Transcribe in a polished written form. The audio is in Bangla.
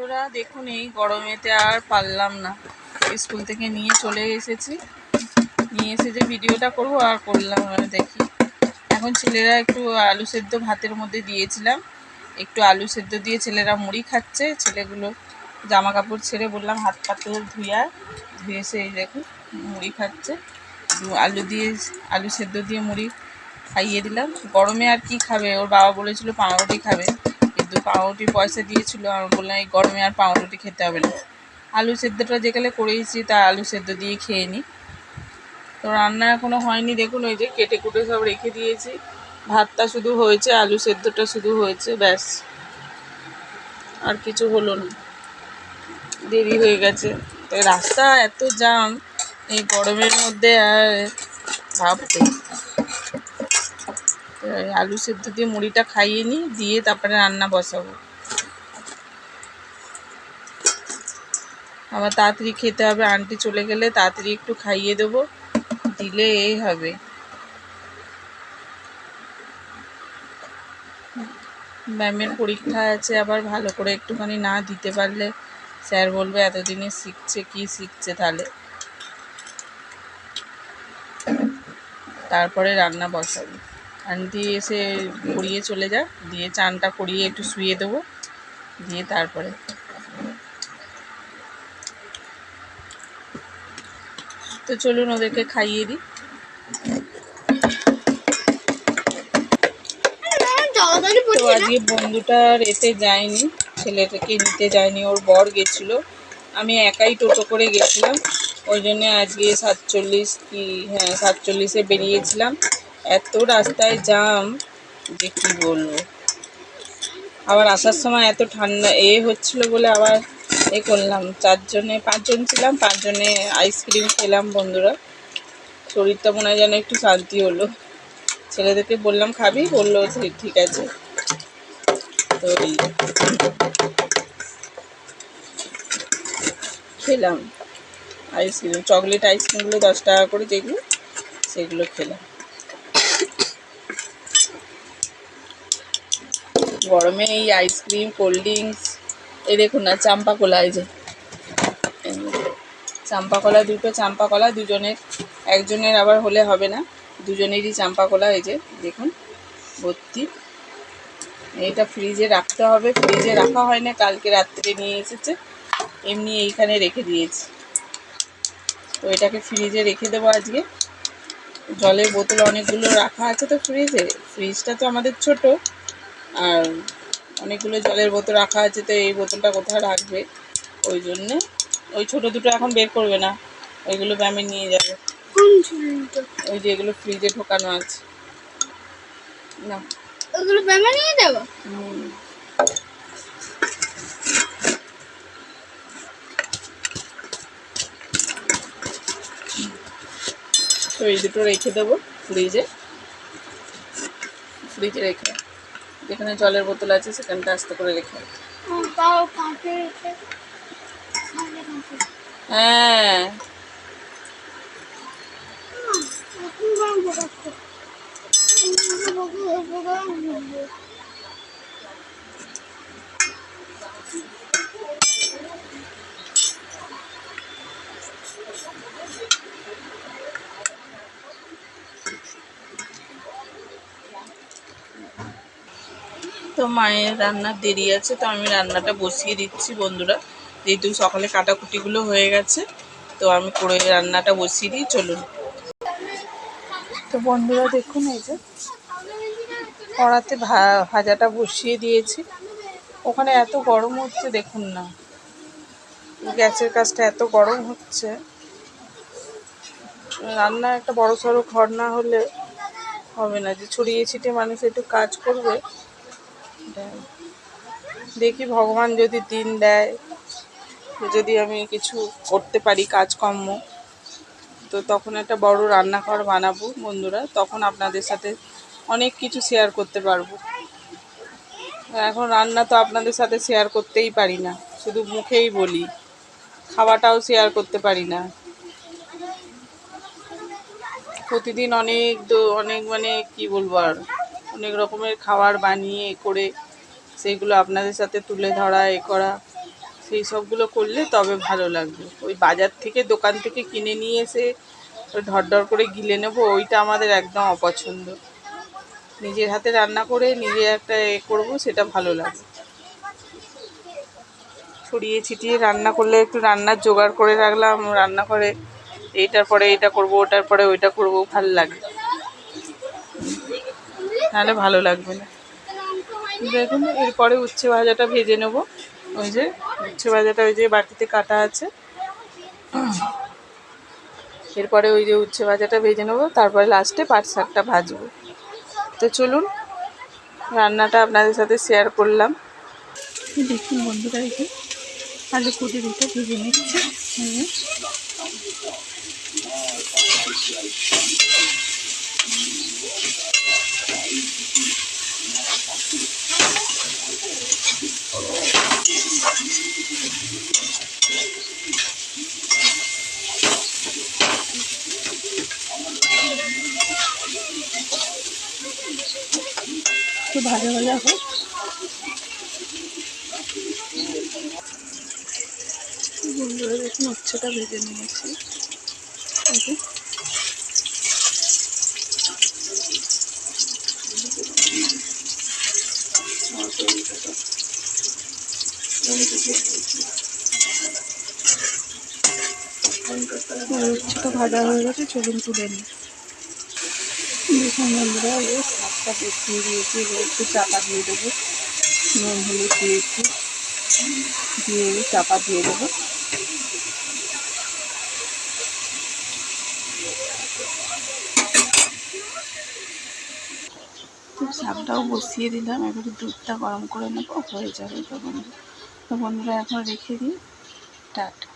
বন্ধুরা দেখুন, এই গরমেতে আর পারলাম না, স্কুল থেকে নিয়ে চলে এসেছি। নিয়ে এসে যে ভিডিওটা করবো আর করলাম না। দেখি এখন ছেলেরা একটু আলু সেদ্ধ ভাতের মধ্যে দিয়েছিলাম, একটু আলু সেদ্ধ দিয়ে ছেলেরা মুড়ি খাচ্ছে। ছেলেগুলো জামা কাপড় ছেড়ে বললাম হাত পাতে ধুয়ে এসে এই দেখুন মুড়ি খাচ্ছে। আলু সেদ্ধ দিয়ে মুড়ি খাইয়ে দিলাম। গরমে আর কি খাবে, ওর বাবা বলেছিল পাউরুটি খাবে, কিন্তু পাউরুটির পয়সা দিয়েছিল, আমি বললাম এই গরমে আর পাউরুটি খেতে হবে না, আলু সেদ্ধটা যেখানে করেছি তা আলু সেদ্ধ দিয়ে খেয়ে নিই। তো রান্না এখনও হয়নি, দেখুন ওই যে কেটে কুটে সব রেখে দিয়েছি। ভাতটা শুধু হয়েছে, আলু সেদ্ধটা শুধু হয়েছে, ব্যাস, আর কিছু হলো না, দেরি হয়ে গেছে। তো রাস্তা এত জ্যাম এই গরমের মধ্যে, আর ভাবতে আলু সেদ্ধ দিয়ে মুড়িটা খাইয়ে নিই, দিয়ে তারপরে রান্না বসাবো। আবার তাড়াতাড়ি খেতে হবে, আন্টি চলে গেলে তাড়াতাড়ি একটু খাইয়ে দেবো, দিলে এই হবে। ম্যামের পরীক্ষা আছে, আবার ভালো করে একটুখানি না দিতে পারলে স্যার বলবে এতদিনে শিখছে কি শিখছে। তাহলে তারপরে রান্না বসাবো। আন্টি এসে করিয়ে চলে যায়, দিয়ে চানটা করিয়ে একটু শুয়ে দেবো, দিয়ে তারপরে তো চলুন ওদেরকে খাইয়ে দিই। তো আজকে বন্ধুটার এতে যায়নি, ছেলেটাকে নিতে যায়নি, ওর বর গেছিল, আমি একাই টোটো করে গেছিলাম। ওই জন্যে আজকে 47 বেরিয়েছিলাম। এত রাস্তায় জ্যাম যে কী বলবো। আবার আসার সময় এত ঠান্ডা হচ্ছিলো বলে আবার করলাম। 5জন ছিলাম, 5জনে আইসক্রিম খেলাম বন্ধুরা। শরীরটা মনে হয় যেন একটু শান্তি হলো। ছেলেদেরকে বললাম খাবি, বললো ঠিক আছে। তো খেলাম আইসক্রিম, চকলেট আইসক্রিমগুলো 10 টাকা করে যেগুলো, সেগুলো খেলাম। গরমে এই আইসক্রিম, কোল্ড ড্রিঙ্কস, এই দেখুন না চাম্পা কলা, এই যে চাম্পা কলা, দুটো চাম্পা কলা, দুজনের, একজনের আবার হলে হবে না, দুজনেরই চাম্পা কলা, এই যে দেখুন ভর্তি। এটা ফ্রিজে রাখতে হবে, ফ্রিজে রাখা হয় না, কালকে রাত্রে নিয়ে এসেছে, এমনি এইখানে রেখে দিয়েছি। তো এটাকে ফ্রিজে রেখে দেবো আজকে। জলের বোতল অনেকগুলো রাখা আছে তো ফ্রিজে, ফ্রিজটা তো আমাদের ছোট, আর অনেকগুলো জলের বোতল রাখা আছে, তো এই বোতলটা কোথায় রাখবে, ওই জন্যে ওই ছোটো দুটো এখন বের করবে না, ওইগুলো ব্যামে নিয়ে যাবে। ওই যে এগুলো ফ্রিজে ঢোকানো আছে না, ওইগুলো ব্যামে নিয়ে যাবো। তো এই দুটো রেখে দেবো ফ্রিজে রেখে, যেখানে জলের বোতল আছে সেখানটা আস্তে করে রেখে। হ্যাঁ, তো মায়ের রান্নার দেরি আছে, তো আমি রান্নাটা বসিয়ে দিচ্ছি বন্ধুরা, যেহেতু সকালে কাটাকুটিগুলো হয়ে গেছে, তো আমি করে রান্নাটা বসিয়ে দিই, চলুন। তো বন্ধুরা দেখুন, এই যে কড়াতে ভাজাটা বসিয়ে দিয়েছি। ওখানে এত গরম হচ্ছে, দেখুন না গ্যাসের কাজটা এত গরম হচ্ছে। রান্না একটা বড় সড়ো ঘর না হলে হবে না, যে ছড়িয়ে ছিটিয়ে মানুষ একটু কাজ করবে। দেখি ভগবান যদি দিন দেয়, যদি আমি কিছু করতে পারি কাজকর্ম, তো তখন একটা বড় রান্নাঘর বানাবো বন্ধুরা, তখন আপনাদের সাথে অনেক কিছু শেয়ার করতে পারবো। এখন রান্না তো আপনাদের সাথে শেয়ার করতেই পারি না, শুধু মুখেই বলি, খাওয়াটাও শেয়ার করতে পারি না। প্রতিদিন অনেক মানে কি বলবো, আর অনেক রকমের খাবার বানিয়ে করে সেইগুলো আপনাদের সাথে তুলে ধরা, করা, সেই সবগুলো করলে তবে ভালো লাগবে। ওই বাজার থেকে দোকান থেকে কিনে নিয়ে এসে ওই ঢরঢর করে গিলে নেব, ওইটা আমাদের একদম অপছন্দ। নিজের হাতে রান্না করে নিজে একটা করবো, সেটা ভালো লাগে। ছড়িয়ে ছিটিয়ে রান্না করলে একটু রান্নার জোগাড় করে রাখলাম রান্না করে, এইটার পরে এটা করব, ওটার পরে ওইটা করব, ভালো লাগে, নাহলে ভালো লাগবে না। দেখুন এরপরে উচ্ছে ভাজাটা ভেজে নেব। ওই যে উচ্ছে ভাজাটা ওই যে বাটিতে কাটা আছে, এরপরে ওই যে উচ্ছে ভাজাটা ভেজে নেব, তারপরে লাস্টে পাট শাকটা ভাজবো। তো চলুন রান্নাটা আপনাদের সাথে শেয়ার করলাম। দেখুন বন্ধুরা, এই যে আলু কুটিটা ভেজে নিচ্ছে। তো ভাজা ভাজা হোক। বন্ধুরা দেখুন উচ্ছেটা ভেজে নিয়েছি। উচ্ছেটা ভাজা হয়ে গেছে, চলুন তুলে নিই। দেখুন বন্ধুরা, এই শাকটা বসিয়ে দিয়েছি, একটু চাপা দিয়ে দেবো, নুন হলুদ দিয়েছি, দিয়ে চাপা দিয়ে দেবো। শাকটাও বসিয়ে দিলাম, এবারে দুধটা গরম করে নেবো, হয়ে যাবে। তো বন্ধুরা এখন রেখে দিই, টাটা।